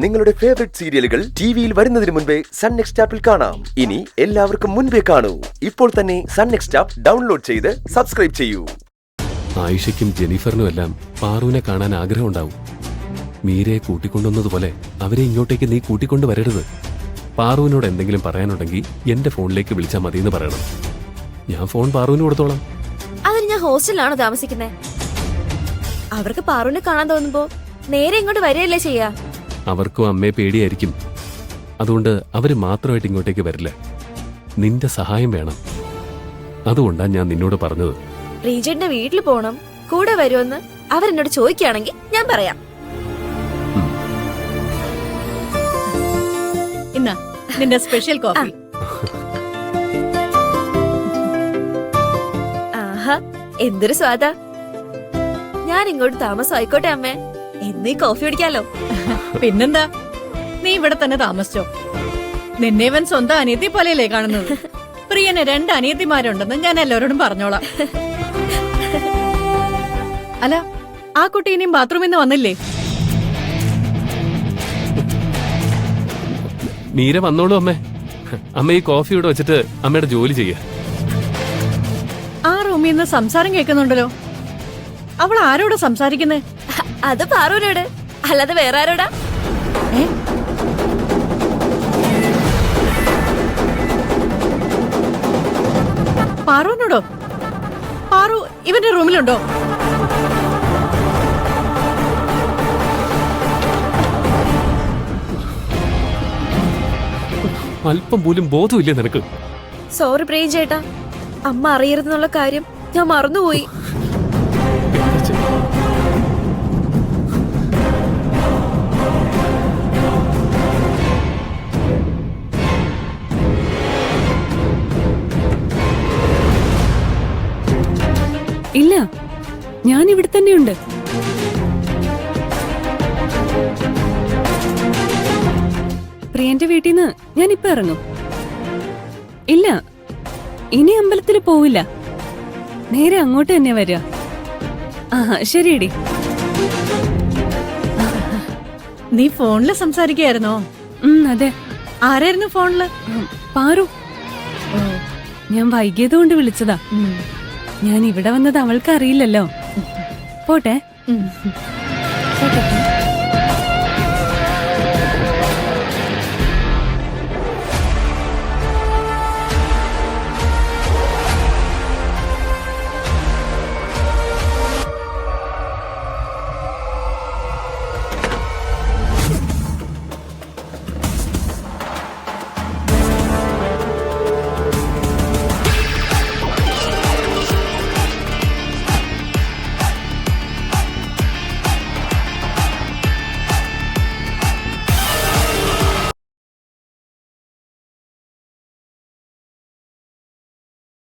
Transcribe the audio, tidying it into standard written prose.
നിങ്ങളുടെ ഫേവറേറ്റ് സീരിയലുകൾ ടിവിയിൽ വരുന്നതിന് മുൻപേ സൺ നെക്സ്റ്റ് ആപ്പിൽ കാണാം. ഇനി എല്ലാവർക്കും മുൻപേ കാണൂ. ഇപ്പോൾ തന്നെ സൺ നെക്സ്റ്റ് ആപ്പ് ഡൗൺലോഡ് ചെയ്ത് സബ്സ്ക്രൈബ് ചെയ്യൂ. ആയിഷയ്ക്കും ജെനിഫറിനും എല്ലാം പാറുവിനെ കാണാൻ ആഗ്രഹമുണ്ടാവും. മീരയെ കൂട്ടിക്കൊണ്ടുവന്നതുപോലെ അവരെ ഇങ്ങോട്ടേക്ക് നീ കൂട്ടിക്കൊണ്ടു വരരുത്. പാറുവിനോട് എന്തെങ്കിലും പറയാനുണ്ടെങ്കിൽ എന്റെ ഫോണിലേക്ക് വിളിച്ചാൽ മതി എന്ന് പറയണം. ഞാൻ ഫോൺ പാറുവിന് കൊടുത്തോളാം. അതിന് ഞാൻ ഹോസ്റ്റലിലാണോ താമസിക്കുന്നത്? അവർക്ക് പാറുവിനെ കാണാൻ തോന്നുമ്പോ നേരെ ഇങ്ങോട്ട് വരികയല്ലേ ചെയ്യാ. അവർക്കും അമ്മയെ പേടിയായിരിക്കും. അതുകൊണ്ട് അവര് മാത്രമായിട്ട് ഇങ്ങോട്ടേക്ക് വരില്ല. നിന്റെ സഹായം വേണം. അതുകൊണ്ടാ ഞാൻ നിന്നോട് പറഞ്ഞത്. റീജന്റെ വീട്ടിൽ പോണം, കൂടെ വരുമെന്ന് അവരെന്നോട് ചോദിക്കുകയാണെങ്കിൽ ഞാൻ പറയാം. ഇന്നാ നിന്റെ സ്പെഷ്യൽ കോഫി. ആഹാ, എന്തൊരു സ്വാദാ. ഞാൻ ഇങ്ങോട്ട് താമസമായിക്കോട്ടെ അമ്മേ. എന്നീ കോഫി കുടിക്കാലോ. പിന്നെന്താ, നീ ഇവിടെ തന്നെ താമസിച്ചോ. നിന്നെ ഇവൻ സ്വന്തം അനിയത്തി പോലെയല്ലേ കാണുന്നത്. പ്രിയന് 2 അനിയത്തിമാരുണ്ടെന്ന് ഞാൻ എല്ലാവരോടും പറഞ്ഞോളാം. അല്ല, ആ കുട്ടി ഇനിയും ബാത്റൂമിൽ നിന്ന് വന്നില്ലേ? മീര വന്നോളൂ അമ്മേ. അമ്മ ഈ കോഫി ഇവിടെ വെച്ചിട്ട് അമ്മയുടെ ജോലി ചെയ്യ. ആ റൂമിൽ നിന്ന് സംസാരം കേൾക്കുന്നുണ്ടല്ലോ. അവൾ ആരോടാ സംസാരിക്കുന്നേ? അത് പാറുവിനോട്, അല്ലാതെ വേറെ ആരോടാ? പാറുവിനോടോ? പാറു ഇവന്റെ റൂമിലുണ്ടോ? അല്പം പോലും ബോധമില്ലേ നിനക്ക്? സോറി പ്രിയ ചേട്ടാ, അമ്മ അറിയരുതെന്നുള്ള കാര്യം ഞാൻ മറന്നുപോയി. ഇല്ല, ഞാൻ ഇവിടെ തന്നെയുണ്ട്. പ്രിയന്റെ വീട്ടിൽ നിന്ന് ഞാൻ ഇപ്പൊ ഇറങ്ങും. ഇല്ല, ഇനി അമ്പലത്തിൽ പോവില്ല. നേരെ അങ്ങോട്ട് തന്നെ വരിക. ആ ശരിയടി. നീ ഫോണില് സംസാരിക്കായിരുന്നോ? അതെ. ആരായിരുന്നു ഫോണില്? പാറു. ഞാൻ വൈകിയത് കൊണ്ട് വിളിച്ചതാ. ഞാൻ ഇവിടെ വന്നത് അവൾക്ക് അറിയില്ലല്ലോ. പോട്ടെ.